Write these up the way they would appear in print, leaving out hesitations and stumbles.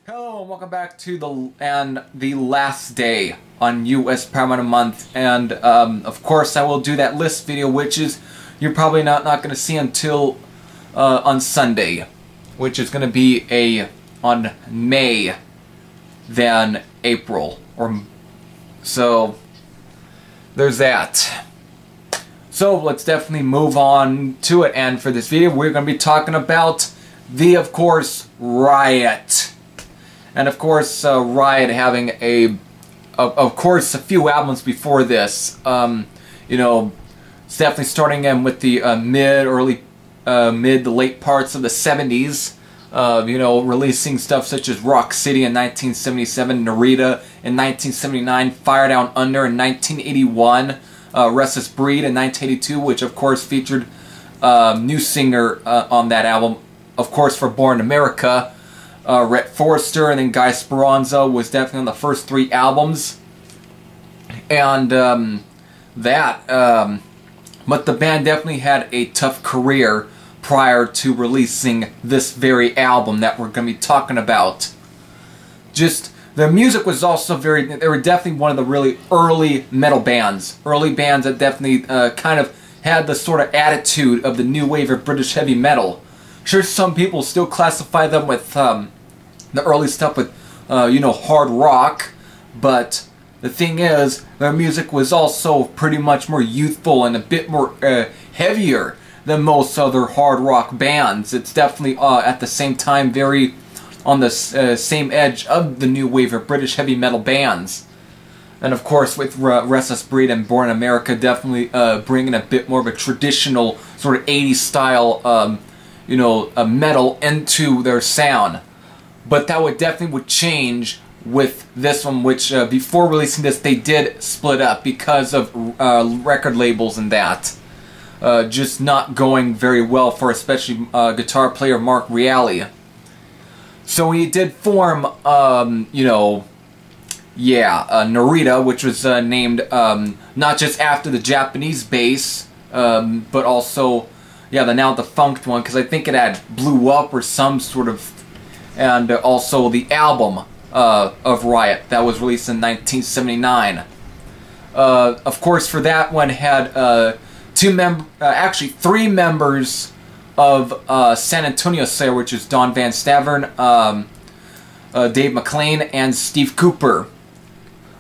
Hello and welcome back to the last day on US Paramount Month, and of course I will do that list video, which is you're probably not going to see until on Sunday, which is going to be on May than April, or so there's that. So let's definitely move on to it, and for this video we're going to be talking about of course, Riot. And of course, Riot having of course, a few albums before this. You know, it's definitely starting with the mid to late parts of the 70s. You know, releasing stuff such as Rock City in 1977, Narita in 1979, Fire Down Under in 1981, Restless Breed in 1982, which of course featured new singer on that album, of course, for Born in America. Rhett Forrester, and then Guy Speranza was definitely on the first three albums, and but the band definitely had a tough career prior to releasing this very album that we're going to be talking about. Just, their music was also they were definitely one of the really early metal bands. Early bands that definitely kind of had the sort of attitude of the new wave of British heavy metal. Sure, some people still classify them with the early stuff with, you know, hard rock, but the thing is, their music was also pretty much more youthful and a bit more heavier than most other hard rock bands. It's definitely at the same time very on the same edge of the new wave of British heavy metal bands. And of course, with Restless Breed and Born in America, definitely bringing a bit more of a traditional sort of 80s style you know, metal into their sound. But that would definitely change with this one, which before releasing this they did split up because of record labels and that. Just not going very well for especially guitar player Mark Reale. So he did form, you know, yeah, Narita, which was named not just after the Japanese bass, but also, yeah, the now defunct one, because I think it had Blew Up or some sort of, and also the album of Riot that was released in 1979. Of course, for that one had actually three members of San Antonio, S.A, which is Don Van Stavern, Dave McClain, and Steve Cooper.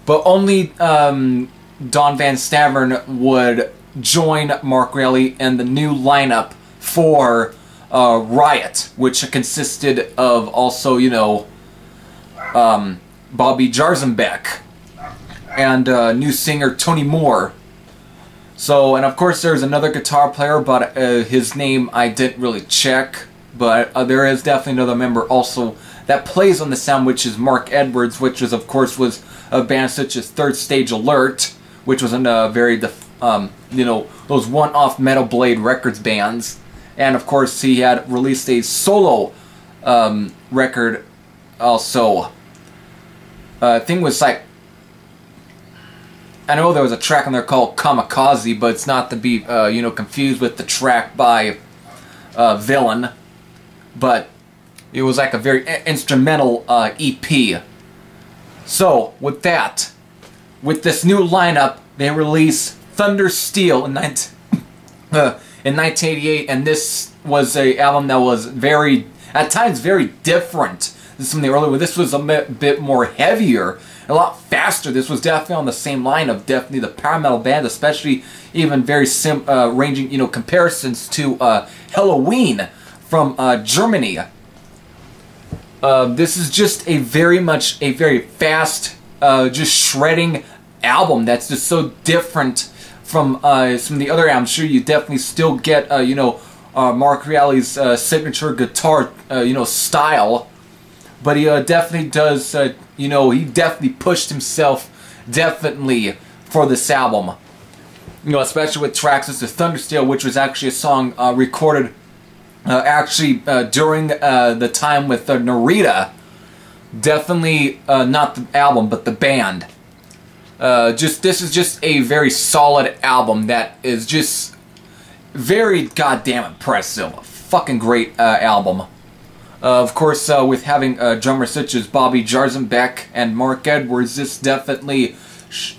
But only Don Van Stavern would join Mark Reale in the new lineup for Riot, which consisted of also, you know, Bobby Jarzenbeck and new singer Tony Moore. So, and of course there's another guitar player, but his name I didn't really check, but there is definitely another member also that plays on the sound, which is Mark Edwards, which is of course was a band such as Third Stage Alert, which was in a very you know, those one-off Metal Blade Records bands. And of course he had released a solo record also. Thing was like, I know there was a track on there called Kamikaze, but it's not to be you know, confused with the track by Villain. But it was like a very instrumental EP. So with that, with this new lineup, they released Thundersteel in 1988, and this was an album that was very, at times, very different than some of the earlier ones. This was a bit more heavier, a lot faster. This was definitely on the same line of definitely the power metal band, especially even very ranging, you know, comparisons to Halloween from Germany. This is just a very fast, just shredding album that's just so different from some of the other albums. Sure, you definitely still get you know, Mark Reale's signature guitar you know, style, but he definitely does you know, he definitely pushed himself definitely for this album, you know, especially with tracks such as Thundersteel, which was actually a song recorded actually during the time with Narita. Definitely not the album, but the band. This is just a very solid album that is just very goddamn impressive. Fucking great album. Of course, with having drummers such as Bobby Jarzenbeck and Mark Edwards, this definitely,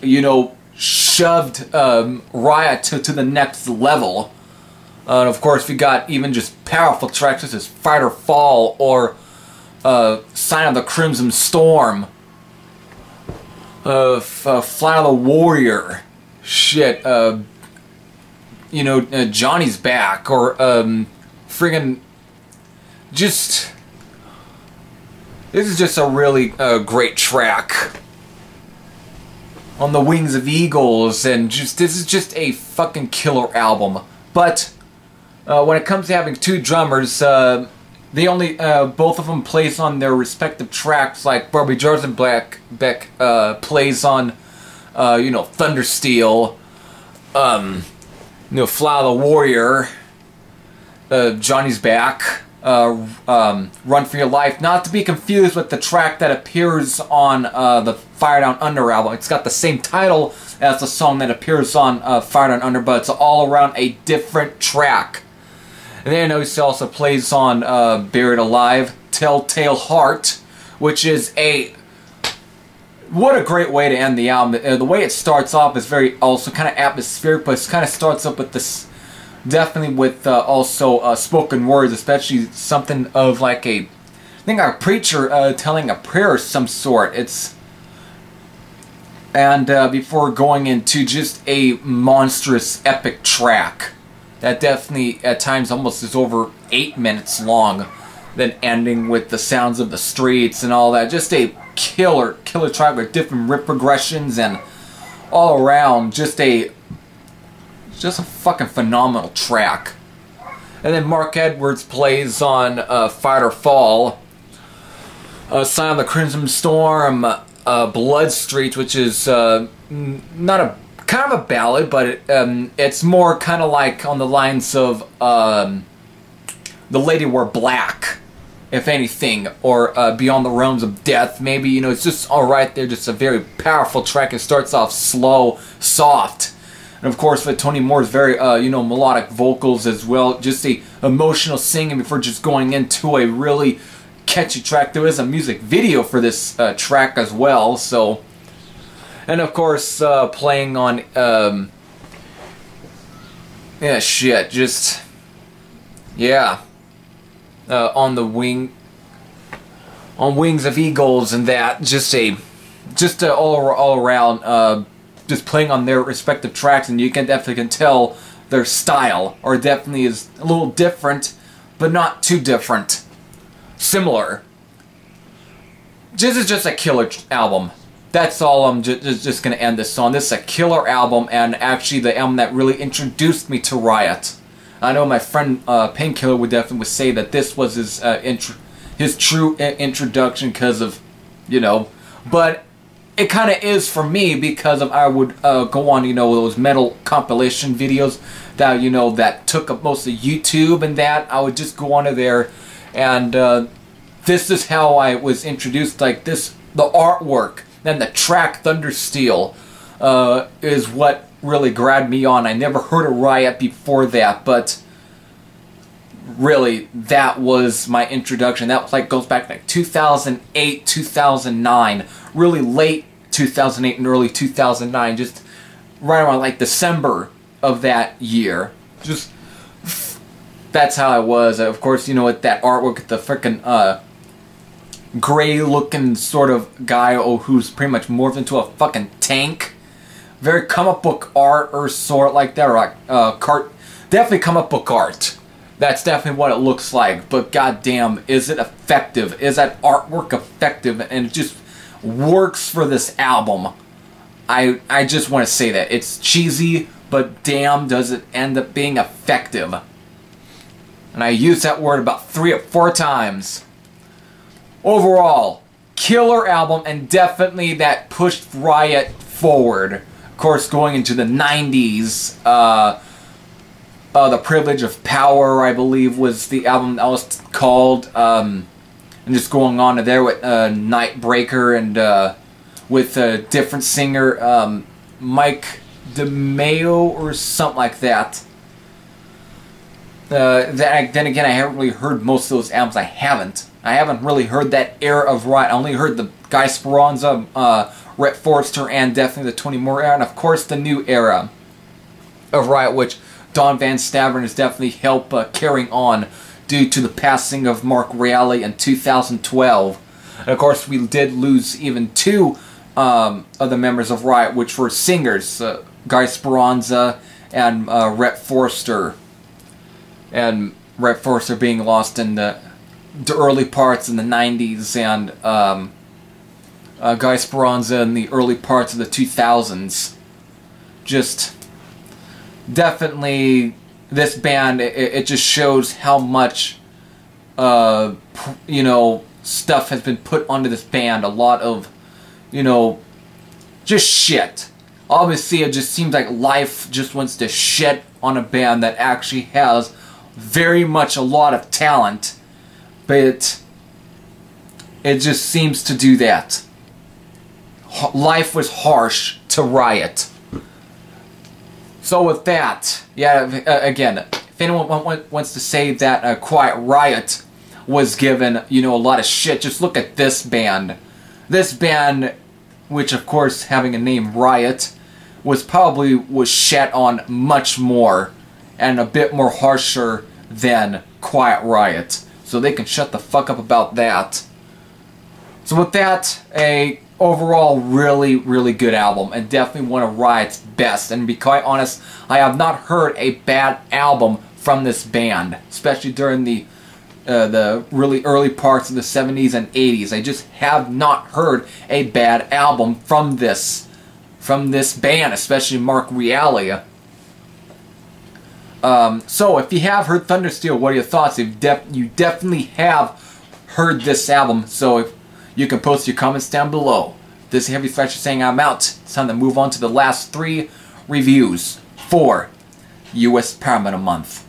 you know, shoved Riot to the next level. And of course, we got even just powerful tracks such as Fight or Fall or Sign of the Crimson Storm, Flight of the Warrior, shit, you know, Johnny's Back, or friggin' just, this is just a really great track. On the Wings of Eagles, and just, this is just a fucking killer album. But when it comes to having two drummers, they only, both of them plays on their respective tracks. Like Bobby Jarzenbeck plays on, you know, Thundersteel, you know, Fly the Warrior, Johnny's Back, Run for Your Life. Not to be confused with the track that appears on the Fire Down Under album. It's got the same title as the song that appears on Fire Down Under, but it's all around a different track. And then he also plays on Buried Alive, Telltale Heart, which is a... what a great way to end the album. The way it starts off is very also kind of atmospheric, but it kind of starts up with this... definitely with also spoken words, especially something of like a... I think a preacher telling a prayer of some sort. It's... and before going into just a monstrous epic track that definitely at times almost is over 8 minutes long, then ending with the sounds of the streets and all that. Just a killer track with different riff progressions and all around just a fucking phenomenal track. And then Mark Edwards plays on Fight or Fall, Sign of the Crimson Storm, Blood Street, which is not a kind of a ballad, but it's more kind of like on the lines of The Lady Wore Black, if anything, or Beyond the Realms of Death. Maybe, you know, it's just alright there, just a very powerful track. It starts off slow, soft, and of course with Tony Moore's very, you know, melodic vocals as well, just a emotional singing before just going into a really catchy track. There is a music video for this track as well, so... and of course, playing on, yeah, shit, just, yeah, on Wings of Eagles and that, just a all around, just playing on their respective tracks, and you can definitely tell their style, or definitely is a little different, but not too different, similar. This is just a killer album. That's all. I'm just going to end this on. This is a killer album, and actually the album that really introduced me to Riot. I know my friend Painkiller would definitely say that this was his true introduction because of, you know, but it kind of is for me because of I would go on, you know, those metal compilation videos that, you know, that took up most of YouTube and that. I would just go onto there, and this is how I was introduced. Like this, the artwork. Then the track Thundersteel is what really grabbed me on. I never heard of Riot before that, but really that was my introduction. That like goes back to like 2008, 2009, really late 2008 and early 2009, just right around like December of that year. Just that's how I was. Of course, you know, with that artwork, with the frickin' gray-looking sort of guy who's pretty much morphed into a fucking tank. Very comic book art or sort like that, or like definitely comic book art. That's definitely what it looks like. But goddamn, is it effective? Is that artwork effective? And it just works for this album. I just want to say that it's cheesy, but damn, does it end up being effective? And I use that word about 3 or 4 times. Overall, killer album, and definitely that pushed Riot forward. Of course, going into the 90s, The Privilege of Power, I believe, was the album that was called. And just going on to there with Nightbreaker and with a different singer, Mike DeMeo or something like that. Then again, I haven't really heard most of those albums. I haven't. I haven't really heard that era of Riot. I only heard the Guy Speranza, Rhett Forrester, and definitely the Tony Moore era, and of course the new era of Riot, which Don Van Stavern has definitely helped carrying on due to the passing of Mark Reale in 2012. And of course, we did lose even two other members of Riot, which were singers, Guy Speranza and Rhett Forrester. And Rhett Forrester being lost in the early parts in the 90s, and Guy Speranza in the early parts of the 2000s. Just definitely, this band, it just shows how much, you know, stuff has been put onto this band. A lot of, you know, just shit. Obviously, it just seems like life just wants to shit on a band that actually has very much a lot of talent, but it just seems to do that. Life was harsh to Riot. So with that, yeah, again, if anyone wants to say that Quiet Riot was given, you know, a lot of shit, just look at this band. This band, which of course having a name Riot, was shat on much more and a bit more harsher than Quiet Riot. So they can shut the fuck up about that. So with that, a overall really, really good album, and definitely one of Riot's best. And to be quite honest, I have not heard a bad album from this band, especially during the really early parts of the 70s and 80s. I just have not heard a bad album from this band, especially Mark Reale. So if you have heard Thundersteel, what are your thoughts? You definitely have heard this album, so if you can post your comments down below. This is Heavy Thrasher saying I'm out. It's time to move on to the last 3 reviews for US Paramount Month.